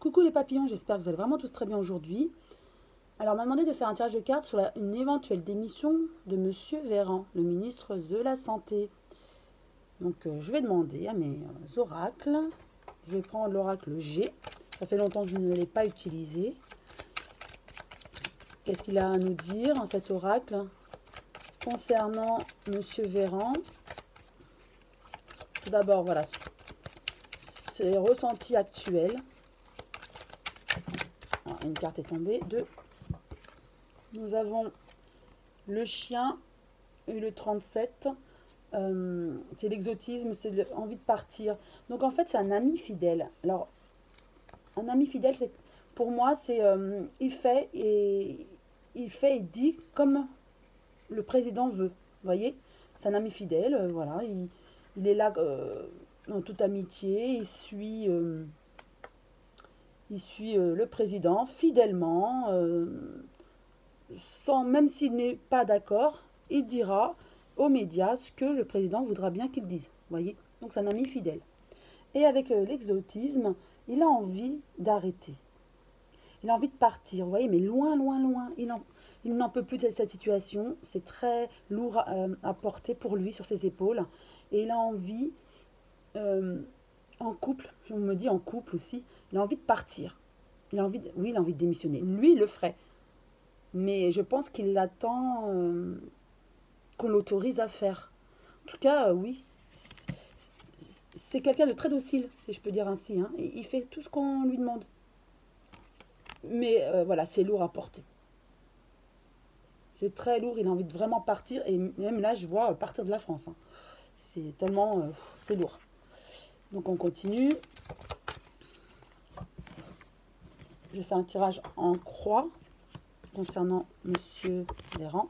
Coucou les papillons, j'espère que vous allez vraiment tous très bien aujourd'hui. Alors, on m'a demandé de faire un tirage de cartes sur une éventuelle démission de Monsieur Véran, le ministre de la Santé. Donc, je vais demander à mes oracles. Je vais prendre l'oracle G. Ça fait longtemps que je ne l'ai pas utilisé. Qu'est-ce qu'il a à nous dire, cet oracle, concernant Monsieur Véran? Tout d'abord, voilà, ses ressentis actuels. Alors, une carte est tombée. Deux. Nous avons le chien et le 37. C'est l'exotisme, c'est l'envie de partir. Donc en fait, c'est un ami fidèle. Alors, un ami fidèle, c'est pour moi, c'est il fait et dit comme le président veut. Vous voyez, c'est un ami fidèle. Voilà, il est là en toute amitié. Il suit le président fidèlement. Même s'il n'est pas d'accord, il dira aux médias ce que le président voudra bien qu'il dise. Voyez, donc c'est un ami fidèle. Et avec l'exotisme, il a envie d'arrêter. Il a envie de partir, vous voyez, mais loin, loin, loin. Il n'en peut plus de cette situation. C'est très lourd à porter pour lui sur ses épaules. Et il a envie, en couple, on me dit en couple aussi, il a envie de partir. Il a envie de démissionner. Lui, il le ferait. Mais je pense qu'il attend qu'on l'autorise à faire. En tout cas, oui. C'est quelqu'un de très docile, si je peux dire ainsi. Hein. Il fait tout ce qu'on lui demande. Mais voilà, c'est lourd à porter. C'est très lourd, il a envie de vraiment partir. Et même là, je vois partir de la France. Hein. C'est tellement... c'est lourd. Donc on continue. Je fais un tirage en croix concernant Monsieur Véran.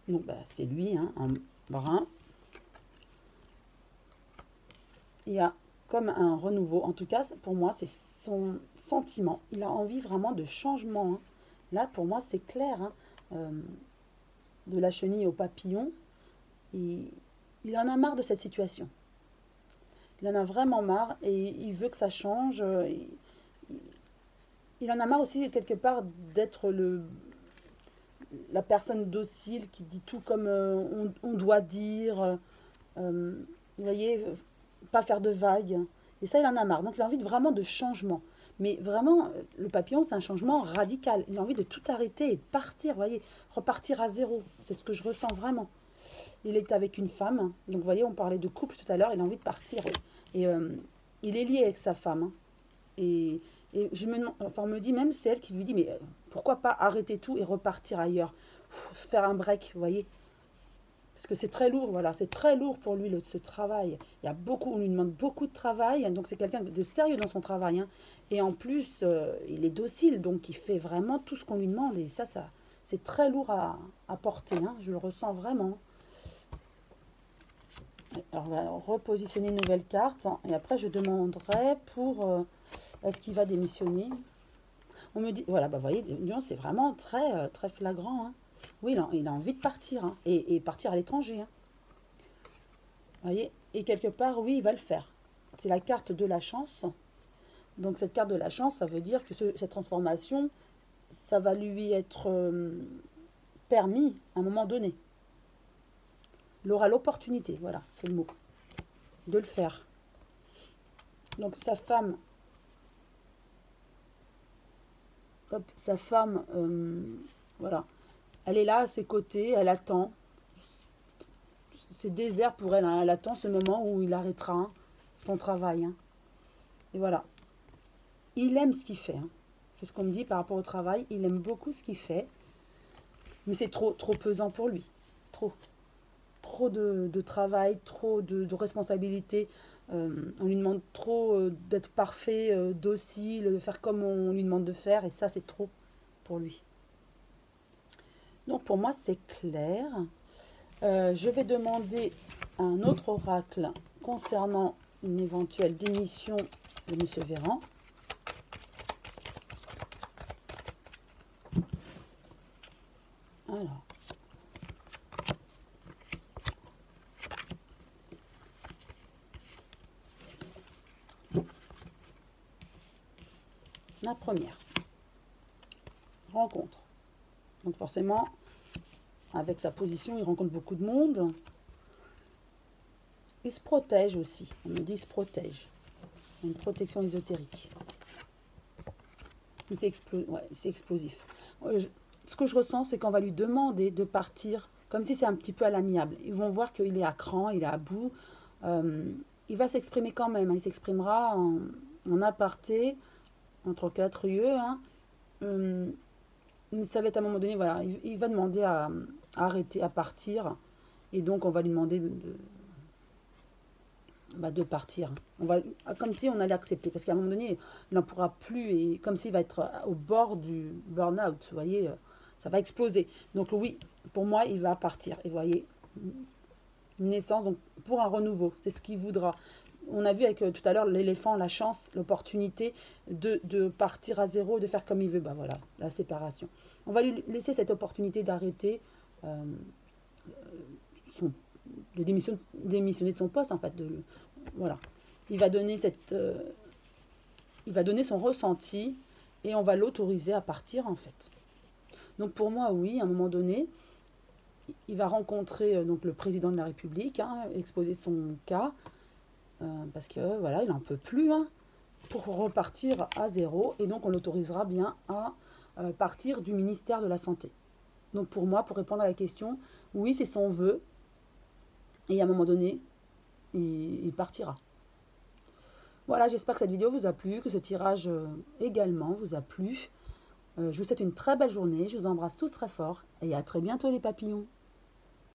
Donc c'est lui, hein, en brun. Il y a comme un renouveau. En tout cas, pour moi, c'est son sentiment. Il a envie vraiment de changement. Hein. Là, pour moi, c'est clair. Hein. De la chenille au papillon. Il en a marre de cette situation. Il en a vraiment marre et il veut que ça change. Il en a marre aussi, quelque part, d'être la personne docile qui dit tout comme on doit dire. Vous voyez, pas faire de vagues. Et ça, il en a marre. Donc, il a envie vraiment de changement. Mais vraiment, le papillon, c'est un changement radical. Il a envie de tout arrêter et partir, vous voyez, repartir à zéro. C'est ce que je ressens vraiment. Il est avec une femme. Donc, vous voyez, on parlait de couple tout à l'heure. Il a envie de partir. Et il est lié avec sa femme. Hein. Et on me dit même, c'est elle qui lui dit, mais pourquoi pas arrêter tout et repartir ailleurs, faire un break, vous voyez. Parce que c'est très lourd, voilà, c'est très lourd pour lui, ce travail. On lui demande beaucoup de travail, donc c'est quelqu'un de sérieux dans son travail. Hein. Et en plus, il est docile, donc il fait vraiment tout ce qu'on lui demande. Et ça c'est très lourd à porter, hein, je le ressens vraiment. Alors, on va repositionner une nouvelle carte. Et après, je demanderai pour... est-ce qu'il va démissionner? On me dit... Voilà, vous voyez, c'est vraiment très, très flagrant. Hein. Oui, il a envie de partir. Hein, et partir à l'étranger. Hein. Vous voyez? Et quelque part, oui, il va le faire. C'est la carte de la chance. Donc, cette carte de la chance, ça veut dire que cette transformation, ça va lui être permis à un moment donné. Il aura l'opportunité, voilà, c'est le mot, de le faire. Donc sa femme, voilà, elle est là à ses côtés, elle attend. C'est désert pour elle, hein. Elle attend ce moment où il arrêtera hein, son travail. Hein. Et voilà, il aime ce qu'il fait. Hein. C'est ce qu'on me dit par rapport au travail, il aime beaucoup ce qu'il fait. Mais c'est trop pesant pour lui, trop de travail, trop de responsabilités. On lui demande trop d'être parfait, docile, de faire comme on lui demande de faire. Et ça, c'est trop pour lui. Donc, pour moi, c'est clair. Je vais demander un autre oracle concernant une éventuelle démission de M. Véran. Alors. La première, rencontre. Donc forcément, avec sa position, il rencontre beaucoup de monde. Il se protège aussi. On me dit il se protège. Une protection ésotérique. C'est explosif. Ce que je ressens, c'est qu'on va lui demander de partir, comme si c'est un petit peu à l'amiable. Ils vont voir qu'il est à cran, il est à bout. Il va s'exprimer quand même. Il s'exprimera en aparté, entre quatre yeux. Ça va être à un moment donné, voilà, il va demander à arrêter, à partir. Et donc, on va lui demander de partir. Comme si on allait accepter. Parce qu'à un moment donné, il n'en pourra plus. Et comme s'il va être au bord du burn-out. Vous voyez, ça va exploser. Donc oui, pour moi, il va partir. Et vous voyez, une naissance donc, pour un renouveau. C'est ce qu'il voudra. On a vu avec tout à l'heure l'éléphant, la chance, l'opportunité de partir à zéro, de faire comme il veut. Ben voilà, la séparation. On va lui laisser cette opportunité d'arrêter de démissionner de son poste, en fait. Voilà. Il va donner son ressenti et on va l'autoriser à partir, en fait. Donc pour moi, oui, à un moment donné, il va rencontrer donc le président de la République, exposer son cas, parce que voilà, il n'en peut plus, pour repartir à zéro, et donc on l'autorisera bien à partir du ministère de la Santé. Donc pour moi, pour répondre à la question, oui, c'est son vœu, et à un moment donné, il partira. Voilà, j'espère que cette vidéo vous a plu, que ce tirage également vous a plu. Je vous souhaite une très belle journée, je vous embrasse tous très fort, et à très bientôt les papillons.